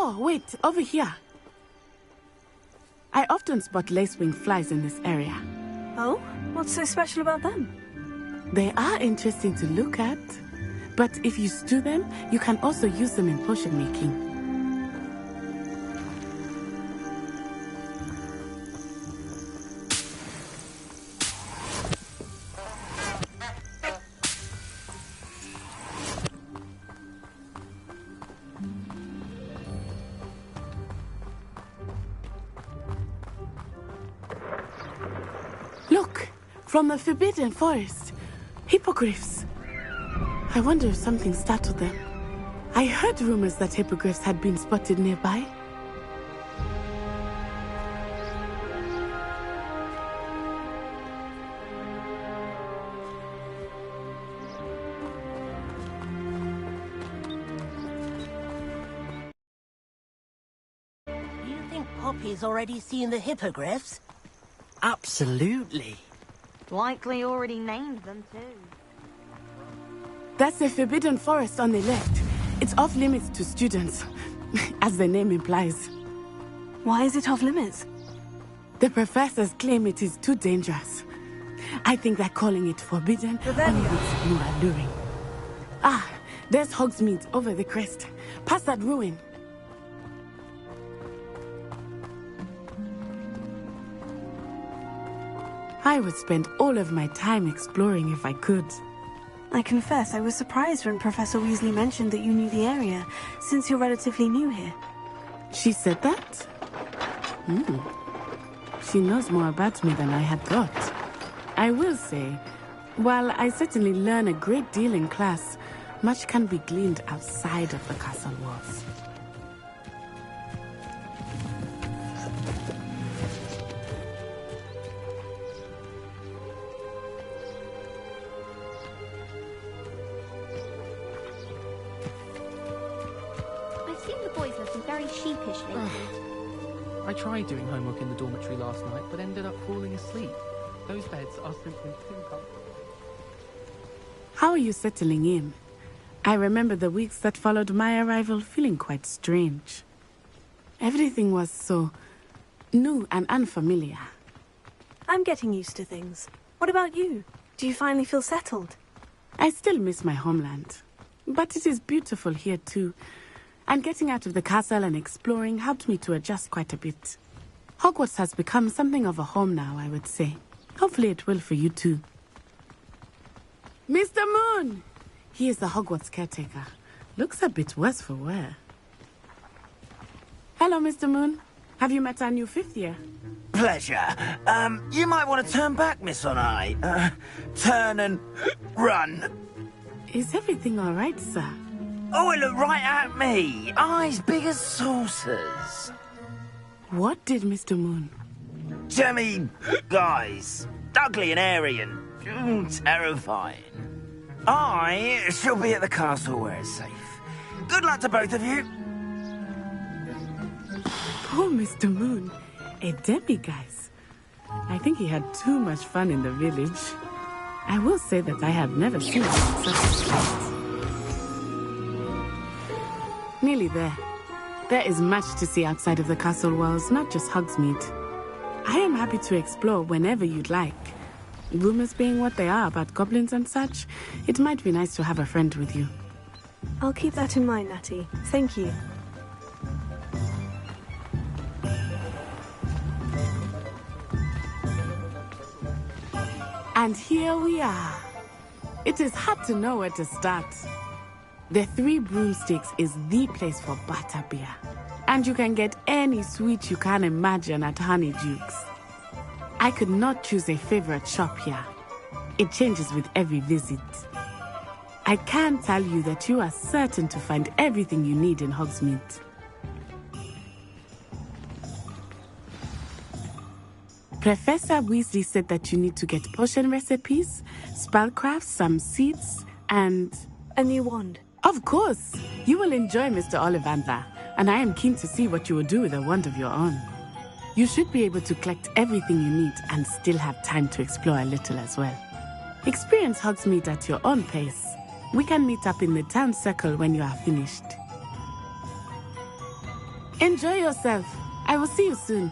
Oh, wait, over here. I often spot lacewing flies in this area. Oh? What's so special about them? They are interesting to look at. But if you stew them, you can also use them in potion making. Look, from the Forbidden Forest. Hippogriffs. I wonder if something startled them. I heard rumors that hippogriffs had been spotted nearby. You think Poppy's already seen the hippogriffs? Absolutely. Likely already named them too. That's the Forbidden Forest on the left. It's off limits to students, as the name implies. Why is it off limits? The professors claim it is too dangerous. I think that calling it forbidden only makes it more alluring. Ah, there's Hogsmeade over the crest. Past that ruin. I would spend all of my time exploring if I could. I confess I was surprised when Professor Weasley mentioned that you knew the area, since you're relatively new here. She said that? She knows more about me than I had thought. I will say, while I certainly learn a great deal in class, much can be gleaned outside of the castle walls. Very sheepish lately. I tried doing homework in the dormitory last night, but ended up falling asleep. Those beds are simply too comfortable. How are you settling in? I remember the weeks that followed my arrival feeling quite strange. Everything was so new and unfamiliar. I'm getting used to things. What about you? Do you finally feel settled? I still miss my homeland, but it is beautiful here too. And getting out of the castle and exploring helped me to adjust quite a bit. Hogwarts has become something of a home now, I would say. Hopefully it will for you too. Mr. Moon! He is the Hogwarts caretaker. Looks a bit worse for wear. Hello, Mr. Moon. Have you met our new fifth year? Pleasure. You might want to turn back, Miss On-Eye. Turn and run. Is everything all right, sir? Oh, it looked right at me. Eyes big as saucers. What did Mr. Moon? Jemmy, guys. Ugly and airy and terrifying. I shall be at the castle where it's safe. Good luck to both of you. Poor Mr. Moon. A demiguise. I think he had too much fun in the village. I will say that I have never seen such a sight. Nearly there. There is much to see outside of the castle walls, not just Hogsmeade. I am happy to explore whenever you'd like. Rumors being what they are about goblins and such, it might be nice to have a friend with you. I'll keep that in mind, Natty. Thank you. And here we are. It is hard to know where to start. The Three Broomsticks is the place for butterbeer. And you can get any sweet you can imagine at Honeyduke's. I could not choose a favorite shop here. It changes with every visit. I can tell you that you are certain to find everything you need in Hogsmeade. Professor Weasley said that you need to get potion recipes, spellcrafts, some seeds, and... a new wand. Of course! You will enjoy Mr. Ollivander, and I am keen to see what you will do with a wand of your own. You should be able to collect everything you need and still have time to explore a little as well. Experience Hogsmeade at your own pace. We can meet up in the town circle when you are finished. Enjoy yourself. I will see you soon.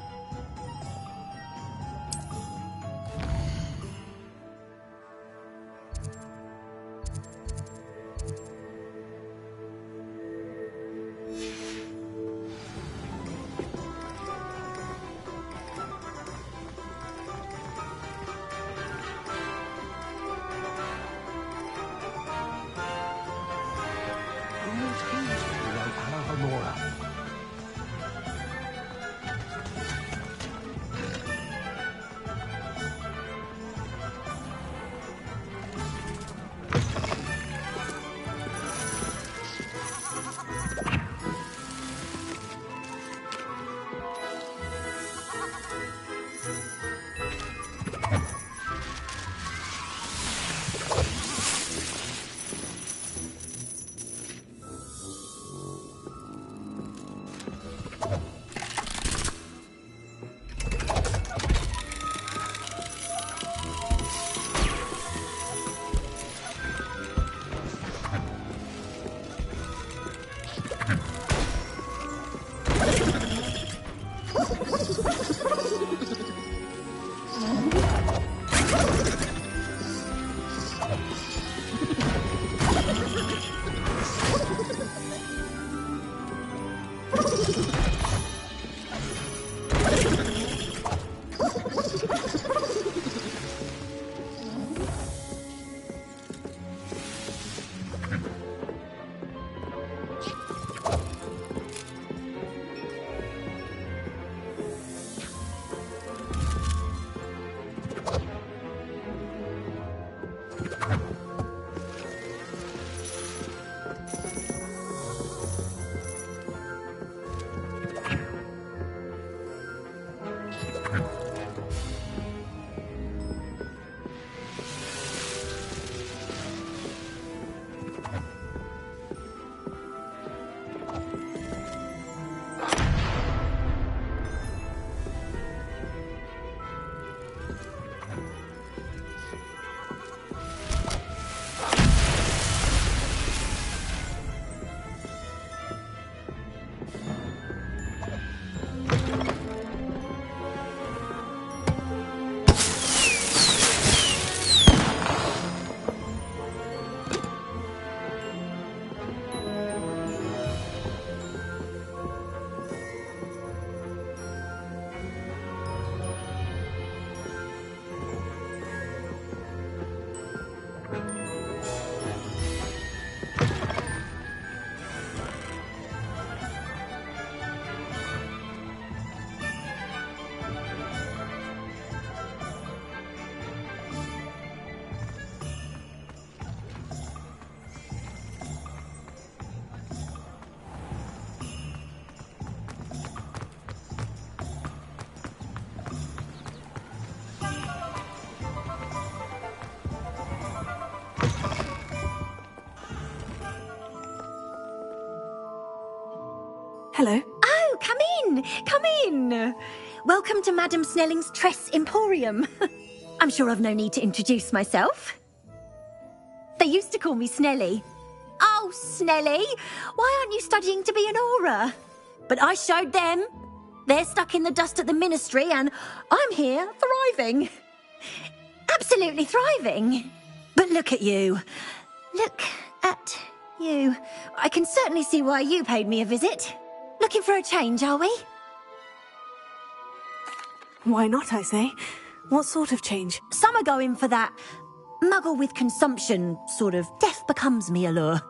Hello. Oh, come in! Come in! Welcome to Madame Snelling's Tress Emporium. I'm sure I've no need to introduce myself. They used to call me Snelly. Oh, Snelly! Why aren't you studying to be an aura? But I showed them. They're stuck in the dust at the ministry, and I'm here, thriving. Absolutely thriving. But look at you. Look at you. I can certainly see why you paid me a visit. Looking for a change, are we? Why not, I say? What sort of change? Some are going for that muggle with consumption, sort of death becomes me allure.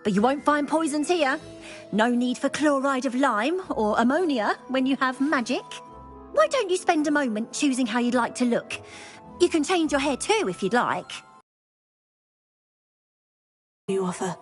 But you won't find poisons here. No need for chloride of lime or ammonia when you have magic. Why don't you spend a moment choosing how you'd like to look? You can change your hair too if you'd like. You offer.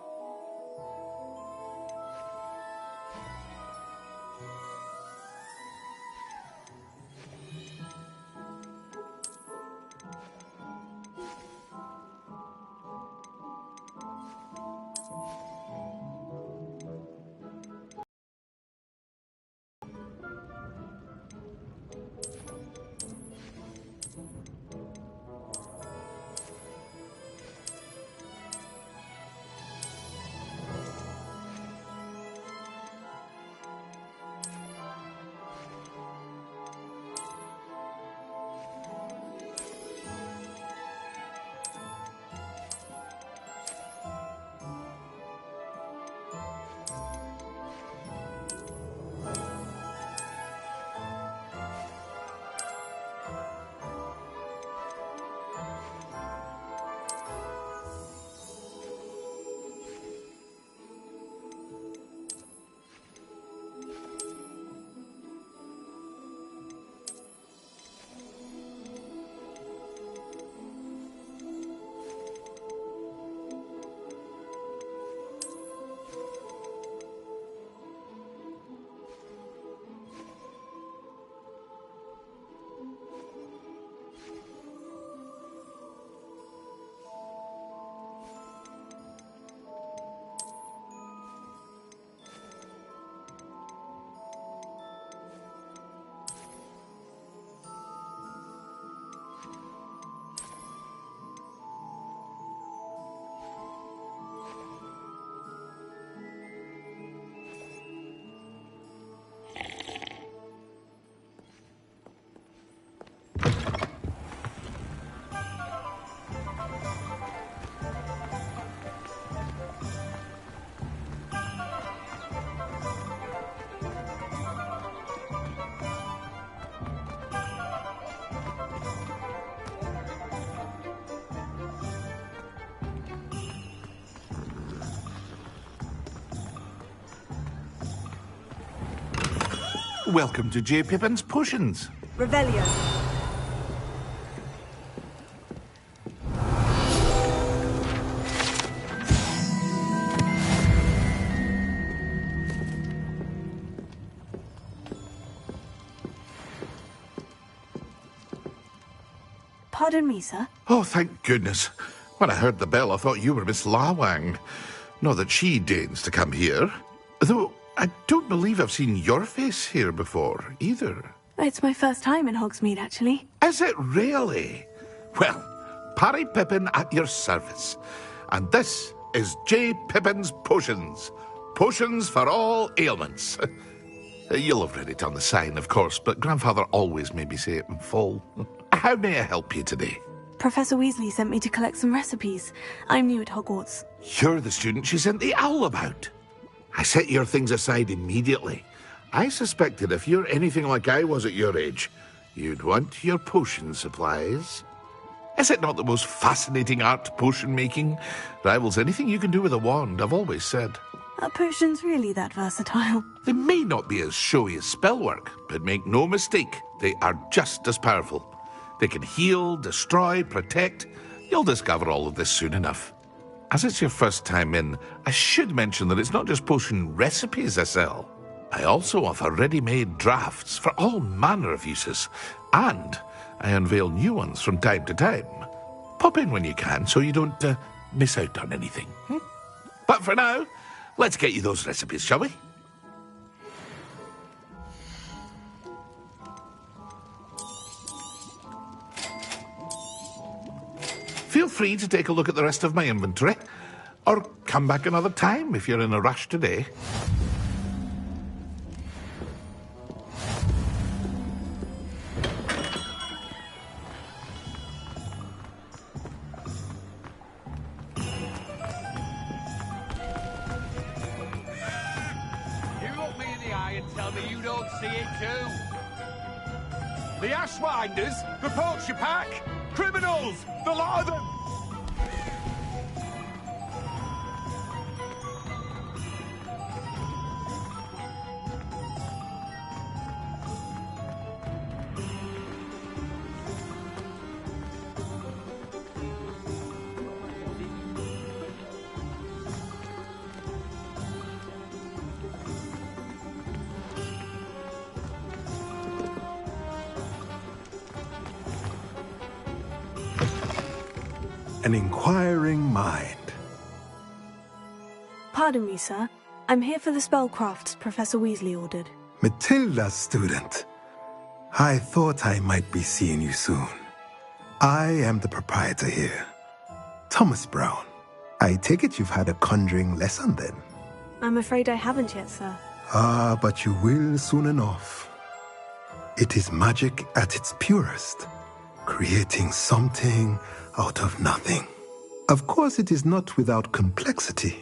Welcome to J. Pippin's Potions. Revelio. Pardon me, sir. Oh, thank goodness. When I heard the bell, I thought you were Miss Lawang. Not that she deigns to come here. Though I don't believe I've seen your face here before, either. It's my first time in Hogsmeade, actually. Is it really? Well, Parry Pippin at your service. And this is J. Pippin's Potions. Potions for all ailments. You'll have read it on the sign, of course, but Grandfather always made me say it in full. How may I help you today? Professor Weasley sent me to collect some recipes. I'm new at Hogwarts. You're the student she sent the owl about. I set your things aside immediately. I suspected if you're anything like I was at your age, you'd want your potion supplies. Is it not the most fascinating art, potion making? Rivals anything you can do with a wand, I've always said. Are potions really that versatile? They may not be as showy as spellwork, but make no mistake, they are just as powerful. They can heal, destroy, protect. You'll discover all of this soon enough. As it's your first time in, I should mention that it's not just potion recipes I sell. I also offer ready-made drafts for all manner of uses, and I unveil new ones from time to time. Pop in when you can so you don't miss out on anything. But for now, let's get you those recipes, shall we? Feel free to take a look at the rest of my inventory, or come back another time if you're in a rush today. You look me in the eye and tell me you don't see it too. The Ashwinders, the poacher pack, criminals, the lot of them. An inquiring mind. Pardon me, sir. I'm here for the spellcrafts Professor Weasley ordered. Matilda's student. I thought I might be seeing you soon. I am the proprietor here, Thomas Brown. I take it you've had a conjuring lesson then? I'm afraid I haven't yet, sir. Ah, but you will soon enough. It is magic at its purest, creating something out of nothing. Of course, it is not without complexity,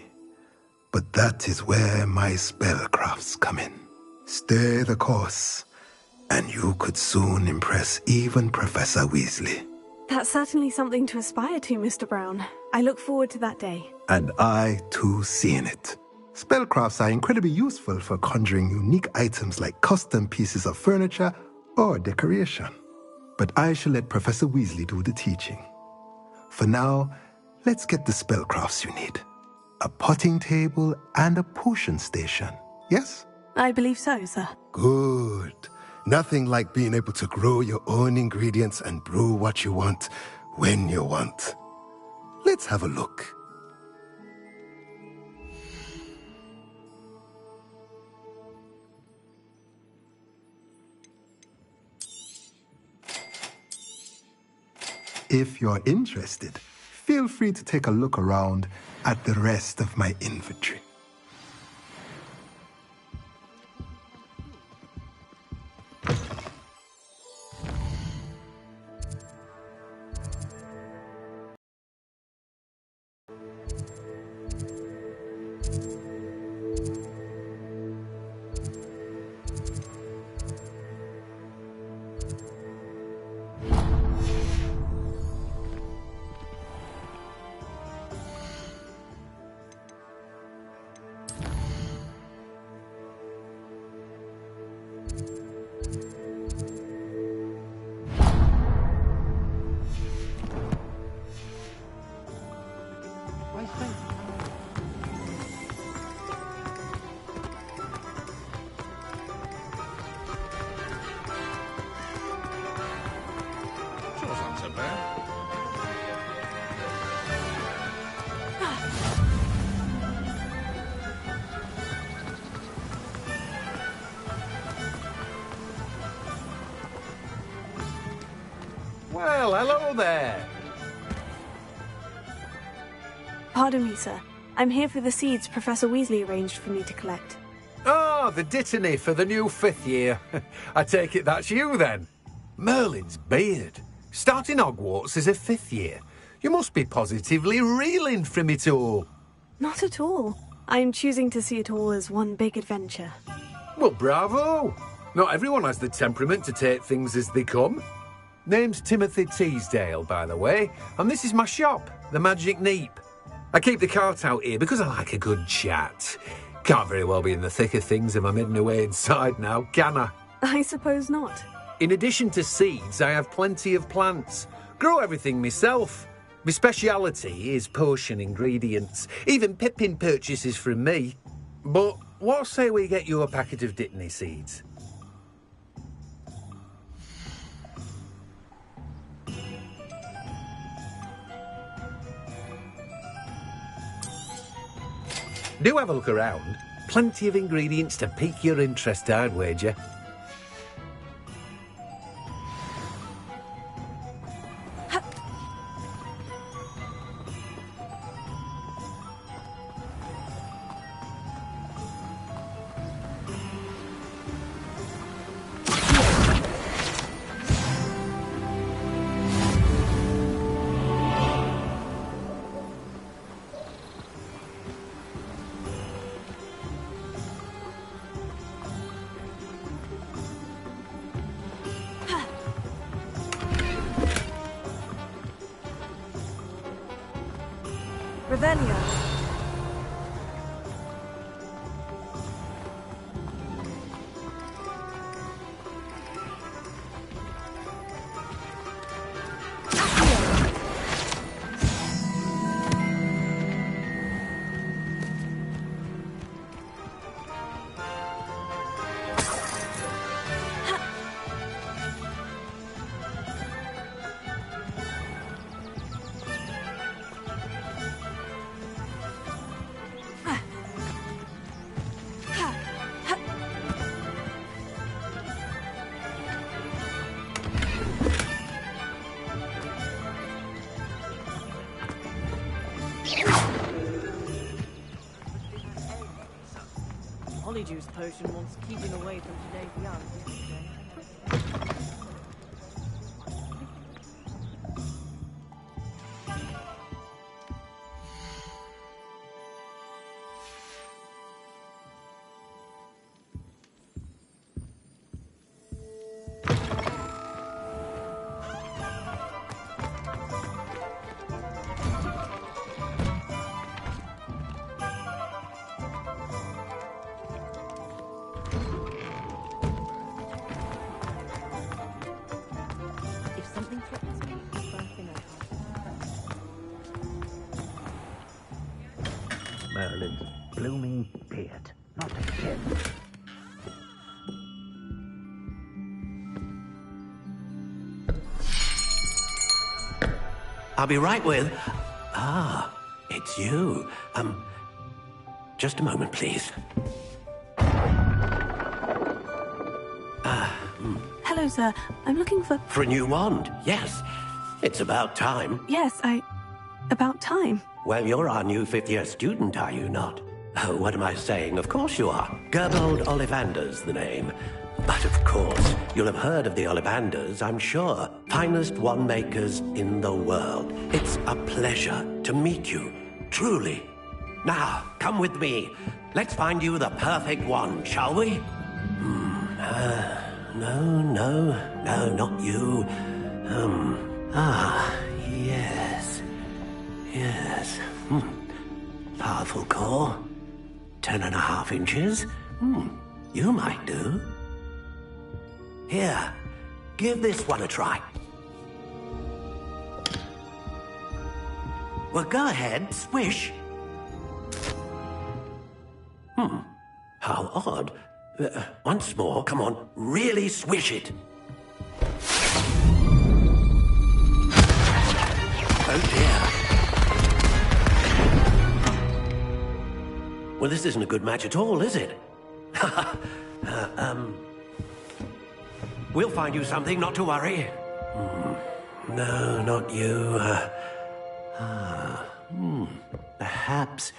but that is where my spellcrafts come in. Stay the course, and you could soon impress even Professor Weasley. That's certainly something to aspire to, Mr. Brown. I look forward to that day. And I, too, seeing it. Spellcrafts are incredibly useful for conjuring unique items like custom pieces of furniture or decoration. But I shall let Professor Weasley do the teaching. For now, let's get the spellcrafts you need. A potting table and a potion station, yes? I believe so, sir. Good. Nothing like being able to grow your own ingredients and brew what you want when you want. Let's have a look. If you're interested, feel free to take a look around at the rest of my inventory. Well, hello there. Pardon me, sir. I'm here for the seeds Professor Weasley arranged for me to collect. Oh, the dittany for the new 5th year. I take it that's you, then. Merlin's beard. Starting Hogwarts as a 5th year. You must be positively reeling from it all. Not at all. I am choosing to see it all as one big adventure. Well, bravo. Not everyone has the temperament to take things as they come. Name's Timothy Teasdale, by the way, and this is my shop, the Magic Neep. I keep the cart out here because I like a good chat. Can't very well be in the thick of things if I'm hidden away inside now, can I? I suppose not. In addition to seeds, I have plenty of plants. Grow everything myself. My speciality is potion ingredients. Even Pippin purchases from me. But what say we get you a packet of Dittany seeds? Do have a look around. Plenty of ingredients to pique your interest, I'd wager. Revelio. Polyjuice potion wants keeping away from today's young. Merlin's blooming beard. Not again. I'll be right with... Ah, it's you. Just a moment, please. Hello, sir. I'm looking for... For a new wand, yes. It's about time. Yes, about time. Well, you're our new 5th year student, are you not? Oh, what am I saying? Of course you are. Gerbold Ollivander's the name. But of course, you'll have heard of the Ollivanders, I'm sure. Finest wand makers in the world. It's a pleasure to meet you, truly. Now, come with me. Let's find you the perfect wand, shall we? No, not you. Yes. Powerful core. 10.5 inches. You might do. Here, give this one a try. Well, go ahead, swish. How odd. Once more, come on, really swish it. Oh dear. Well, this isn't a good match at all, is it? We'll find you something, not to worry. no, not you. Perhaps...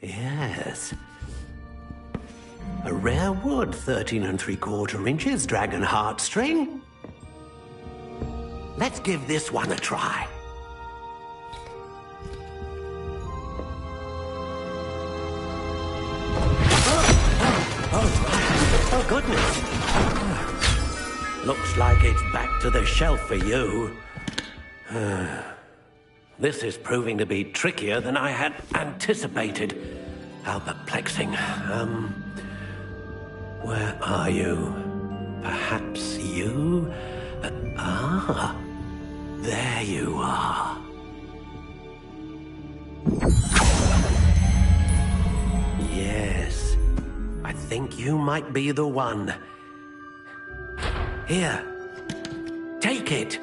Yes. A rare wood, 13 3/4 inches, dragon heartstring. Let's give this one a try. Oh, goodness. Looks like it's back to the shelf for you. This is proving to be trickier than I had anticipated. How perplexing. Where are you? Perhaps you? There you are. Yes, I think you might be the one. Here, take it.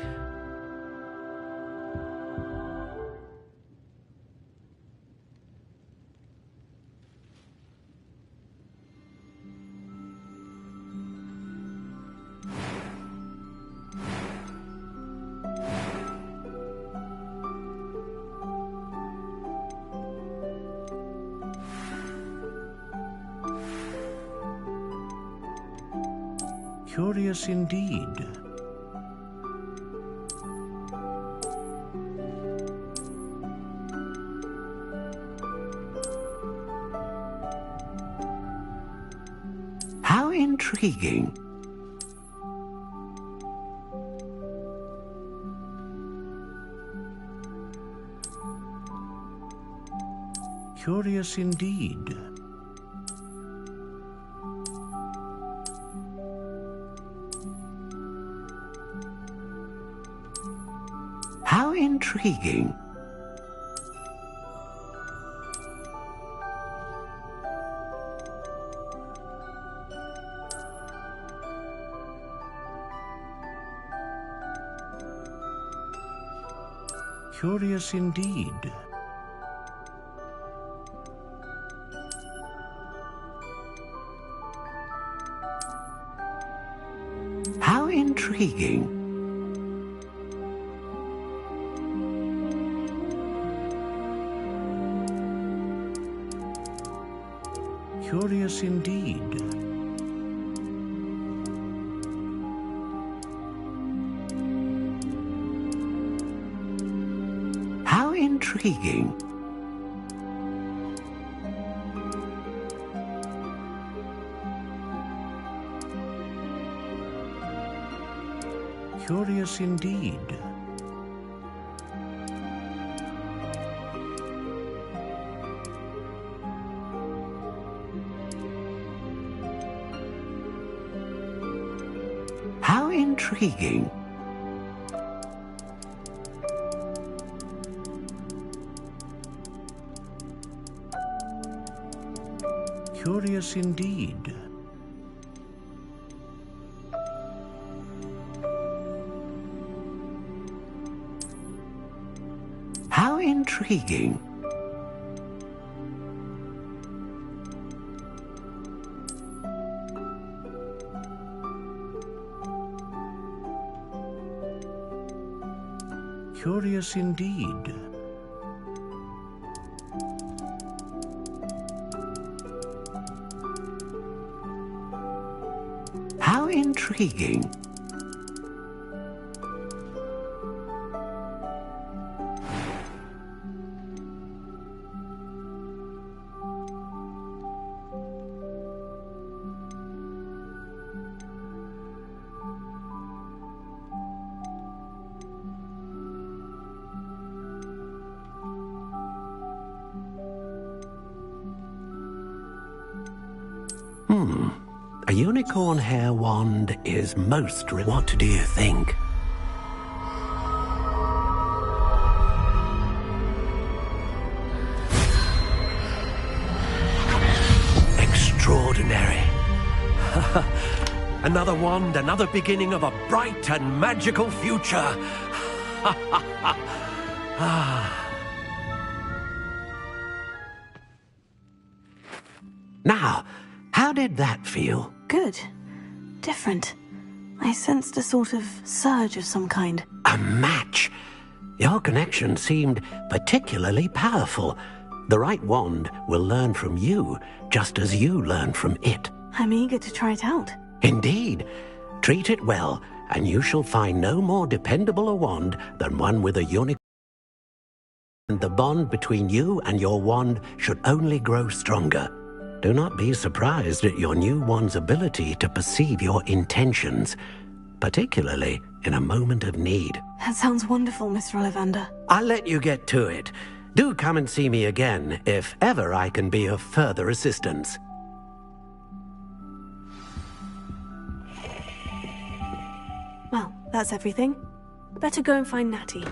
Curious indeed. How intriguing. Curious indeed. How intriguing. Curious indeed. How intriguing. Curious indeed. How intriguing. Curious indeed. How intriguing. Curious indeed. How intriguing. Curious indeed. How intriguing. A unicorn hair wand is most... What do you think? Extraordinary. Another wand, another beginning of a bright and magical future. Now, how did that feel? Good. Different. I sensed a sort of surge of some kind. A match? Your connection seemed particularly powerful. The right wand will learn from you, just as you learn from it. I'm eager to try it out. Indeed. Treat it well, and you shall find no more dependable a wand than one with a unicorn. And the bond between you and your wand should only grow stronger. Do not be surprised at your new wand's ability to perceive your intentions, particularly in a moment of need. That sounds wonderful, Mr. Ollivander. I'll let you get to it. Do come and see me again if ever I can be of further assistance. Well, that's everything. Better go and find Natty.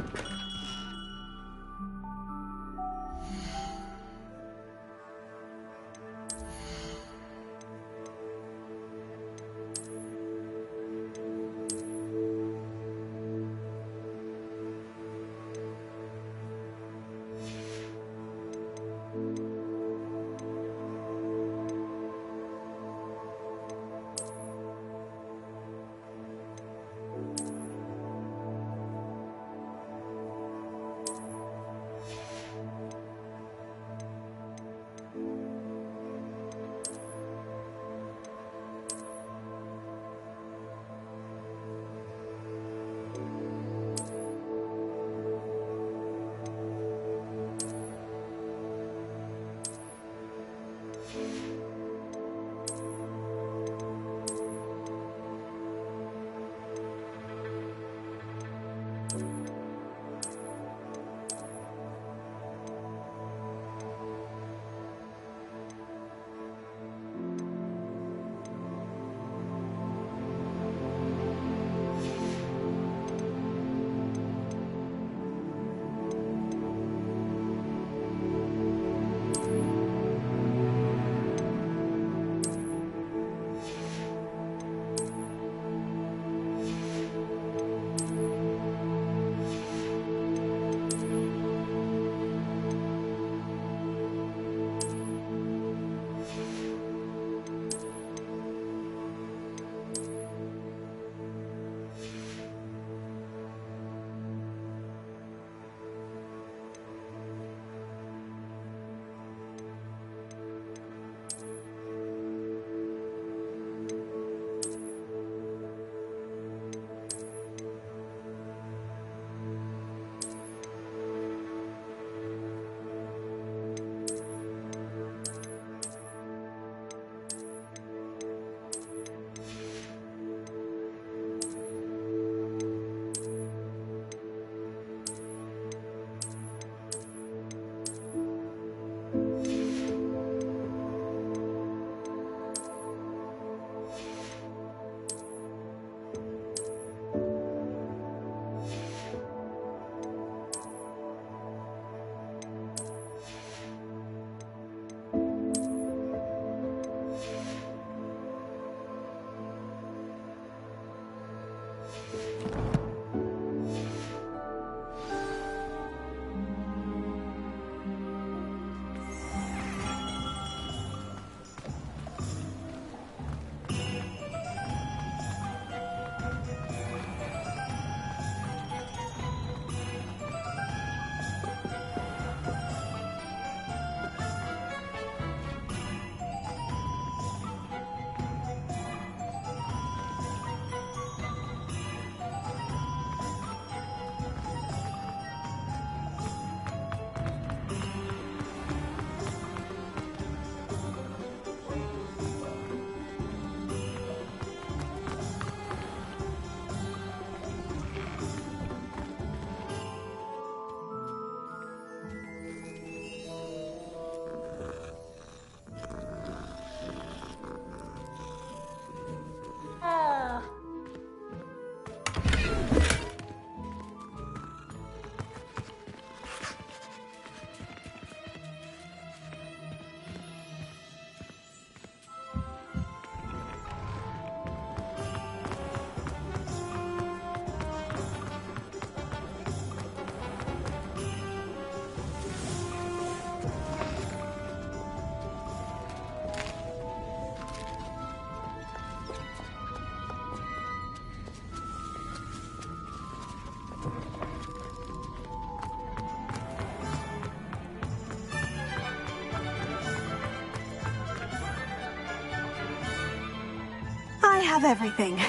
have everything.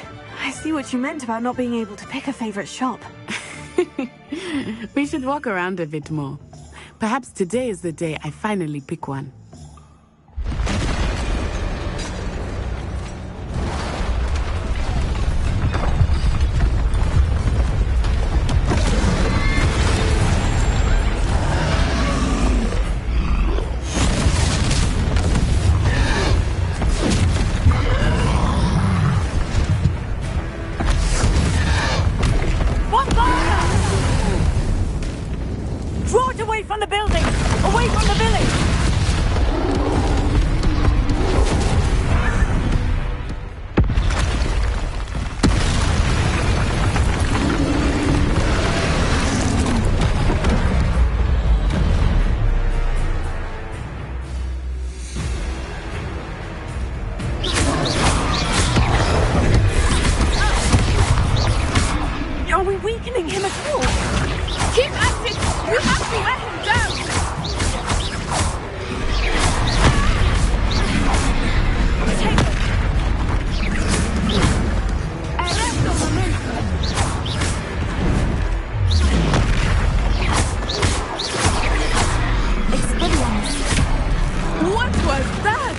I see what you meant about not being able to pick a favorite shop. We should walk around a bit more. Perhaps today is the day I finally pick one. Draw it away from the building! Away from the village! Are we weakening him at all? Keep at it! We have to let him down! Take it! What was that?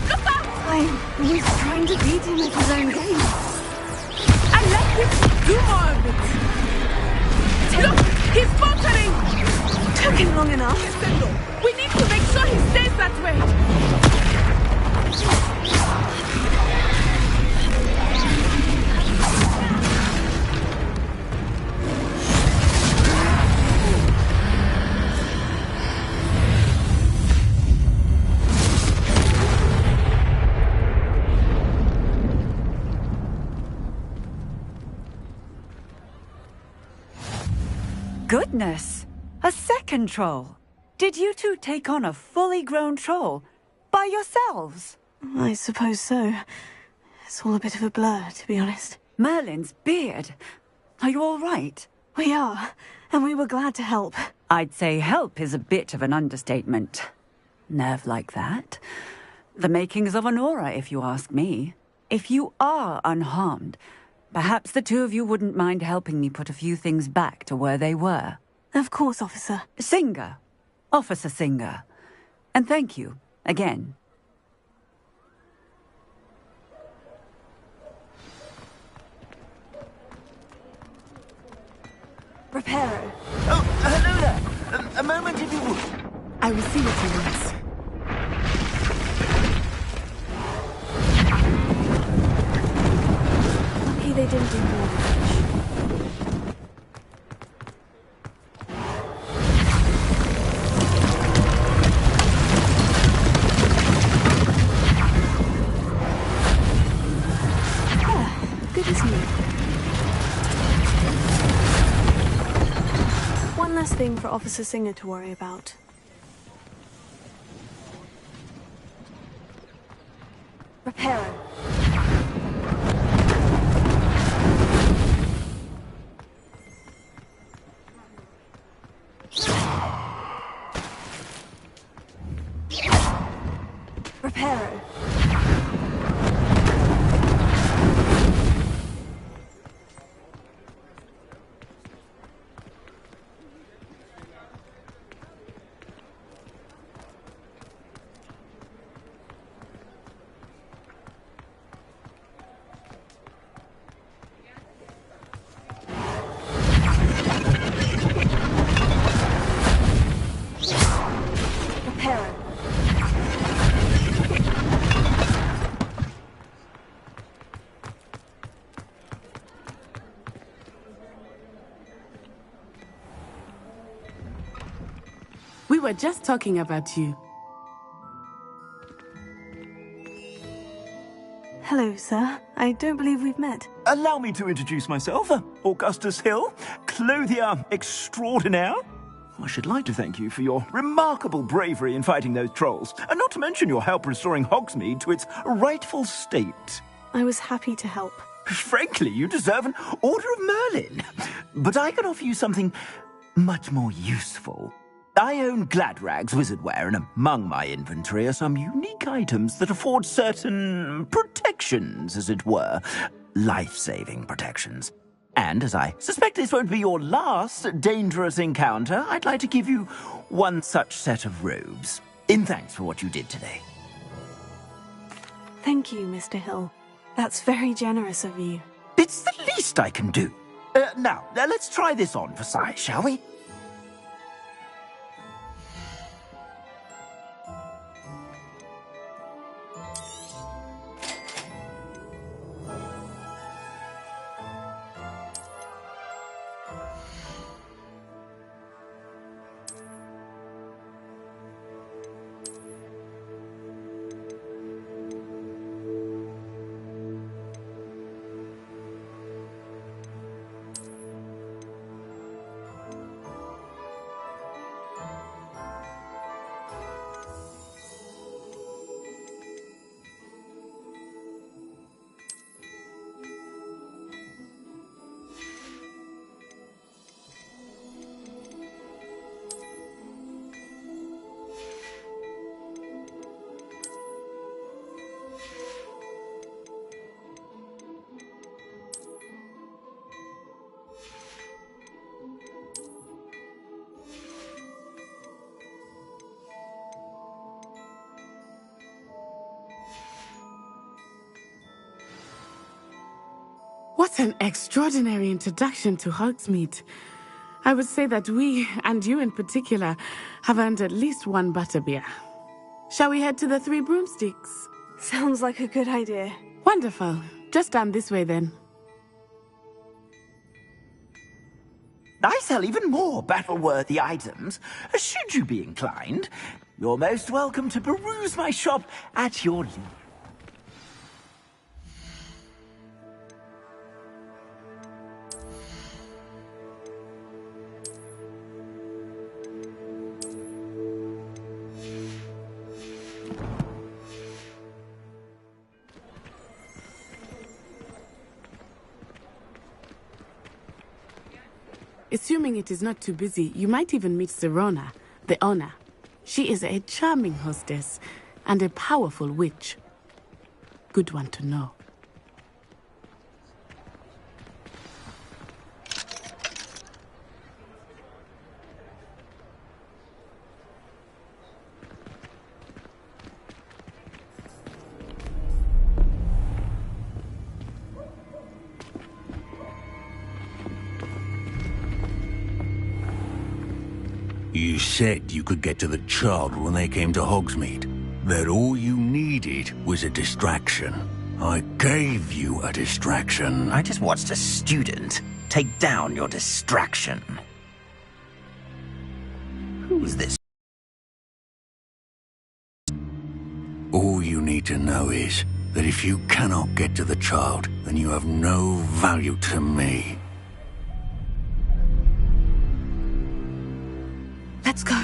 Look out! I was trying to beat him at his own game. And let him do more of it! Look! He's faltering! Took him long enough. We need to make sure he stays that way! Goodness! A second troll! Did you two take on a fully grown troll? By yourselves? I suppose so. It's all a bit of a blur, to be honest. Merlin's beard. Are you all right? We are, and we were glad to help. I'd say help is a bit of an understatement. Nerve like that. The makings of an aura, if you ask me. If you are unharmed, perhaps the two of you wouldn't mind helping me put a few things back to where they were. Of course, officer. Singer. Officer Singer. And thank you, again. Reparo. Oh, hello there. A moment, if you would. I will see what he wants. Lucky they didn't do more damage. Good as new. One less thing for Officer Singer to worry about. Reparo. Reparo. Reparo. We were just talking about you. Hello, sir. I don't believe we've met. Allow me to introduce myself. Augustus Hill, clothier extraordinaire. I should like to thank you for your remarkable bravery in fighting those trolls, and not to mention your help restoring Hogsmeade to its rightful state. I was happy to help. Frankly, you deserve an Order of Merlin. But I can offer you something much more useful. I own Gladrag's wizardware, and among my inventory are some unique items that afford certain protection protections, as it were. Life-saving protections. And as I suspect this won't be your last dangerous encounter, I'd like to give you one such set of robes, in thanks for what you did today. Thank you, Mr. Hill. That's very generous of you. It's the least I can do. Now, let's try this on for size, shall we? What an extraordinary introduction to Hogsmeade. I would say that we, and you in particular, have earned at least one butterbeer. Shall we head to the Three Broomsticks? Sounds like a good idea. Wonderful. Just down this way then. I sell even more battle-worthy items. Should you be inclined, you're most welcome to peruse my shop at your leisure. Assuming it is not too busy, you might even meet Sirona, the owner. She is a charming hostess and a powerful witch. Good one to know. You said you could get to the child when they came to Hogsmeade. That all you needed was a distraction. I gave you a distraction. I just watched a student take down your distraction. Who's this? All you need to know is that if you cannot get to the child, then you have no value to me. Let's go.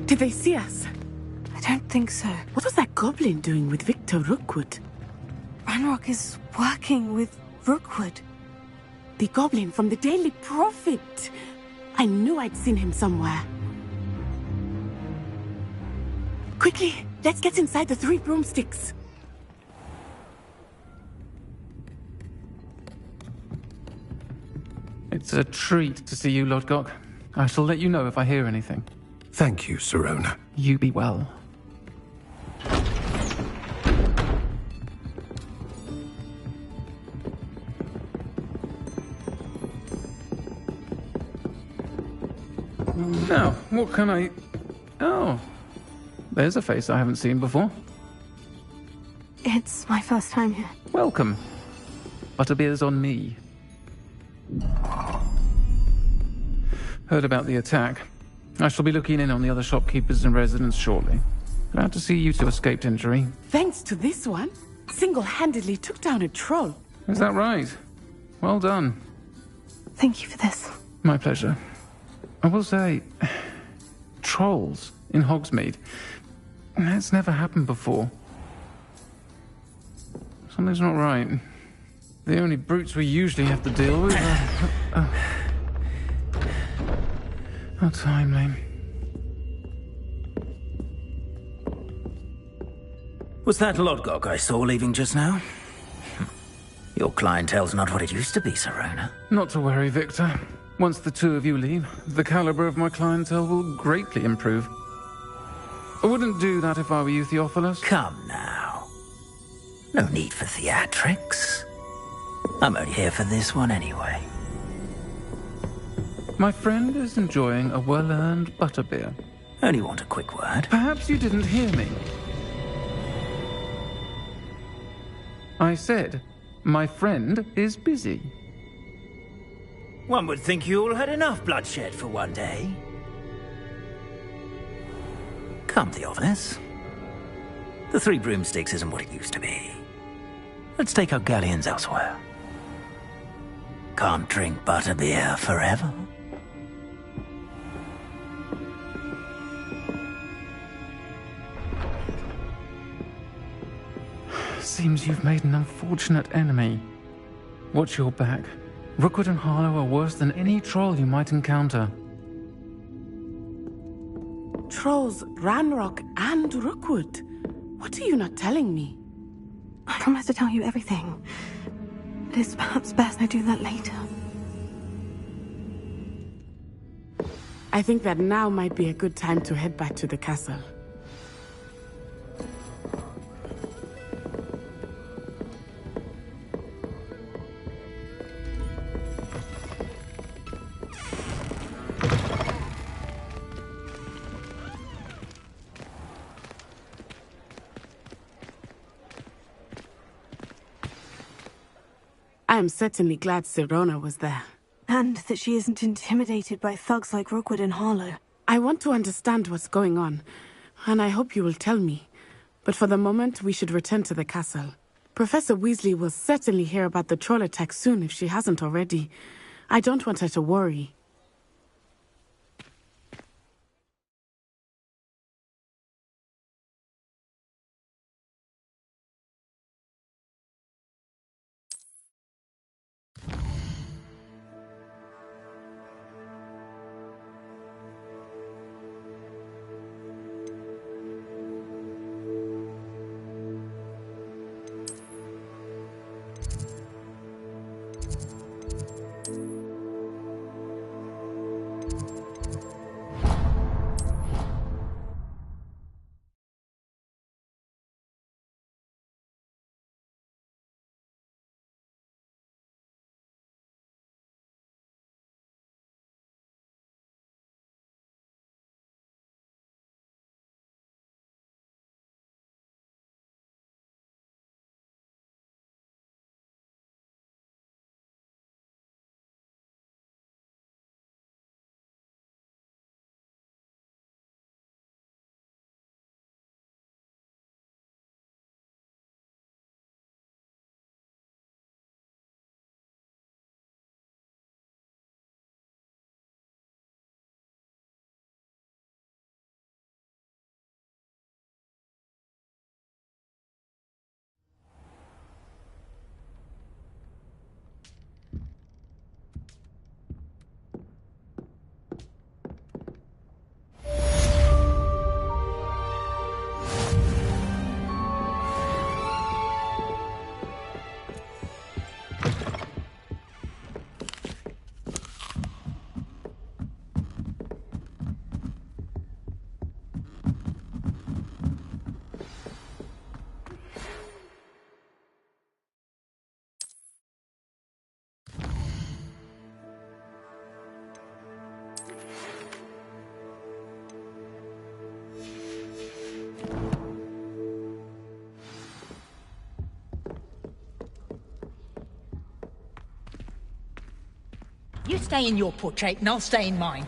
Did they see us? I don't think so. What was that goblin doing with Victor Rookwood? Ranrock is working with Rookwood. The goblin from the Daily Prophet. I knew I'd seen him somewhere. Quickly, let's get inside the Three Broomsticks. It's a treat to see you, Lodgok. I shall let you know if I hear anything. Thank you, Sirona. You be well. Now, what can I... Oh, there's a face I haven't seen before. It's my first time here. Welcome. Butterbeer's on me. Heard about the attack. I shall be looking in on the other shopkeepers and residents shortly. Glad to see you two escaped injury. Thanks to this one, single-handedly took down a troll. Is that right? Well done. Thank you for this. My pleasure. I will say, trolls in Hogsmeade. That's never happened before. Something's not right. The only brutes we usually have to deal with are... How timely. Was that Lodgok I saw leaving just now? Your clientele's not what it used to be, Serona. Not to worry, Victor. Once the two of you leave, the caliber of my clientele will greatly improve. I wouldn't do that if I were you, Theophilus. Come now. No need for theatrics. I'm only here for this one anyway. My friend is enjoying a well-earned butterbeer. Only want a quick word. Perhaps you didn't hear me. I said, my friend is busy. One would think you all had enough bloodshed for one day. Come, Theophilus. The Three Broomsticks isn't what it used to be. Let's take our galleons elsewhere. Can't drink butterbeer forever. Seems you've made an unfortunate enemy. Watch your back. Rookwood and Harlow are worse than any troll you might encounter. Trolls, Ranrock, and Rookwood. What are you not telling me? I promise to tell you everything. But it's perhaps best I do that later. I think that now might be a good time to head back to the castle. I am certainly glad Serona was there. And that she isn't intimidated by thugs like Rookwood and Harlow. I want to understand what's going on, and I hope you will tell me. But for the moment, we should return to the castle. Professor Weasley will certainly hear about the troll attack soon if she hasn't already. I don't want her to worry. You stay in your portrait and I'll stay in mine.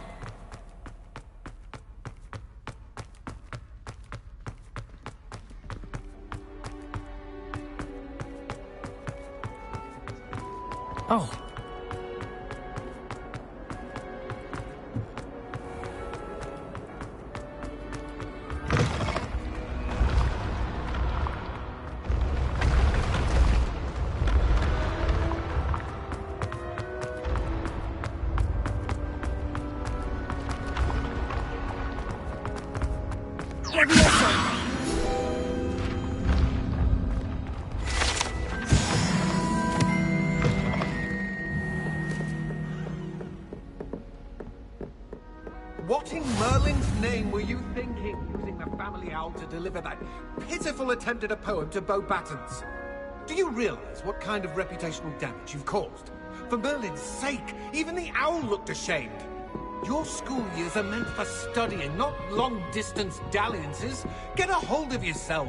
Oh. What in Merlin's name were you thinking, using the family owl to deliver that pitiful attempt at a poem to Beau Battens? Do you realise what kind of reputational damage you've caused? For Merlin's sake, even the owl looked ashamed. Your school years are meant for studying, not long-distance dalliances. Get a hold of yourself.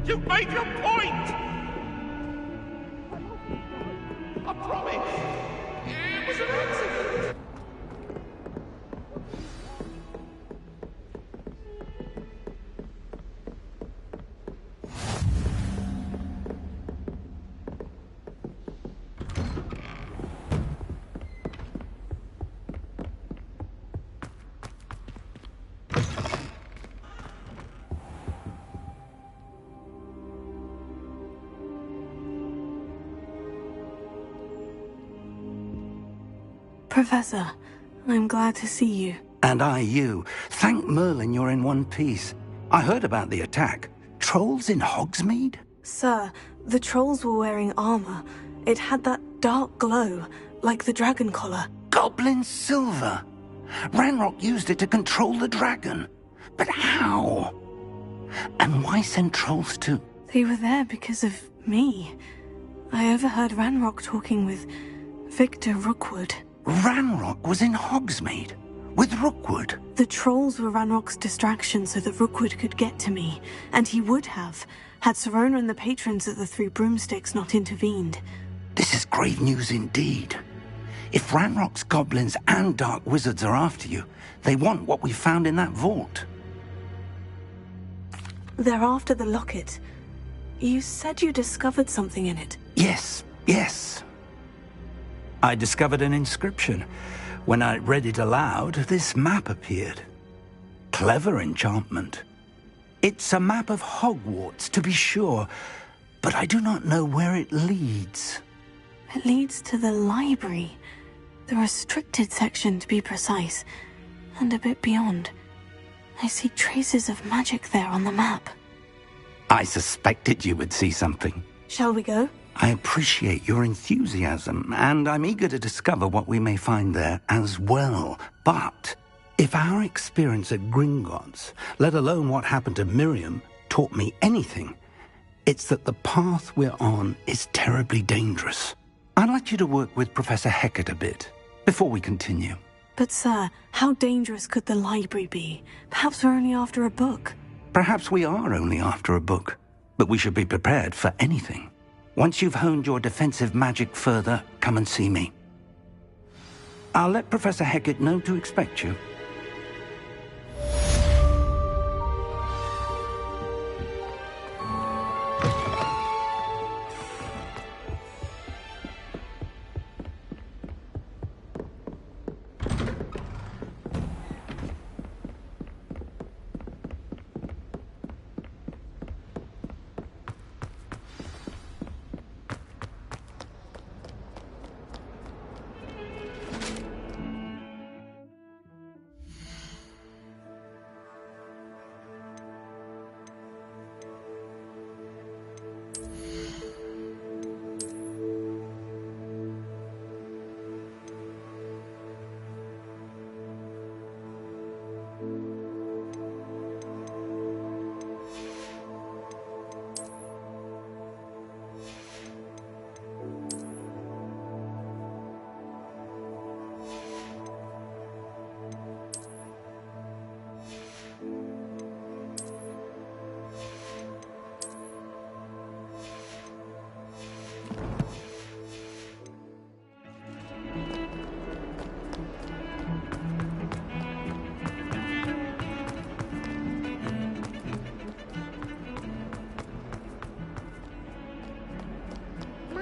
You've made your point! I promise! It was an accident! Professor, I'm glad to see you. And I you. Thank Merlin you're in one piece. I heard about the attack. Trolls in Hogsmeade? Sir, the trolls were wearing armor. It had that dark glow, like the dragon collar. Goblin silver! Ranrock used it to control the dragon. But how? And why send trolls too? They were there because of me. I overheard Ranrock talking with Victor Rookwood. Ranrock was in Hogsmeade? With Rookwood? The trolls were Ranrock's distraction so that Rookwood could get to me. And he would have, had Sirona and the patrons at the Three Broomsticks not intervened. This is grave news indeed. If Ranrock's goblins and dark wizards are after you, they want what we found in that vault. They're after the locket. You said you discovered something in it. Yes. I discovered an inscription. When I read it aloud, this map appeared. Clever enchantment. It's a map of Hogwarts, to be sure, but I do not know where it leads. It leads to the library. The restricted section, to be precise. And a bit beyond. I see traces of magic there on the map. I suspected you would see something. Shall we go? I appreciate your enthusiasm, and I'm eager to discover what we may find there as well. But if our experience at Gringotts, let alone what happened to Miriam, taught me anything, it's that the path we're on is terribly dangerous. I'd like you to work with Professor Hecat a bit before we continue. But sir, how dangerous could the library be? Perhaps we're only after a book. Perhaps we are only after a book, but we should be prepared for anything. Once you've honed your defensive magic further, come and see me. I'll let Professor Hecat know to expect you.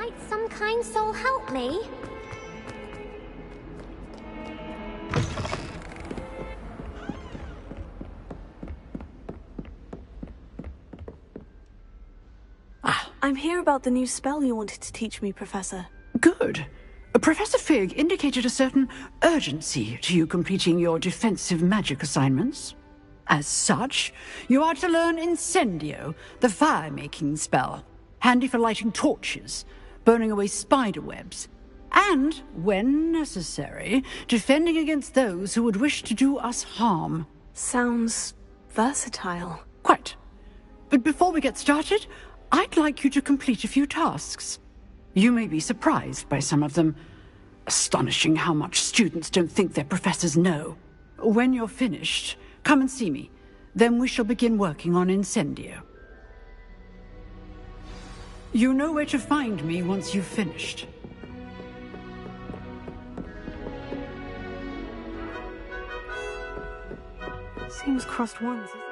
Might some kind soul help me? I'm here about the new spell you wanted to teach me, Professor. Good. Professor Fig indicated a certain urgency to you completing your defensive magic assignments. As such, you are to learn Incendio, the fire-making spell, handy for lighting torches, burning away spider webs, and, when necessary, defending against those who would wish to do us harm. Sounds versatile. Quite. But before we get started, I'd like you to complete a few tasks. You may be surprised by some of them. Astonishing how much students don't think their professors know. When you're finished, come and see me. Then we shall begin working on Incendio. You know where to find me once you've finished. Seems crossed once, isn't it?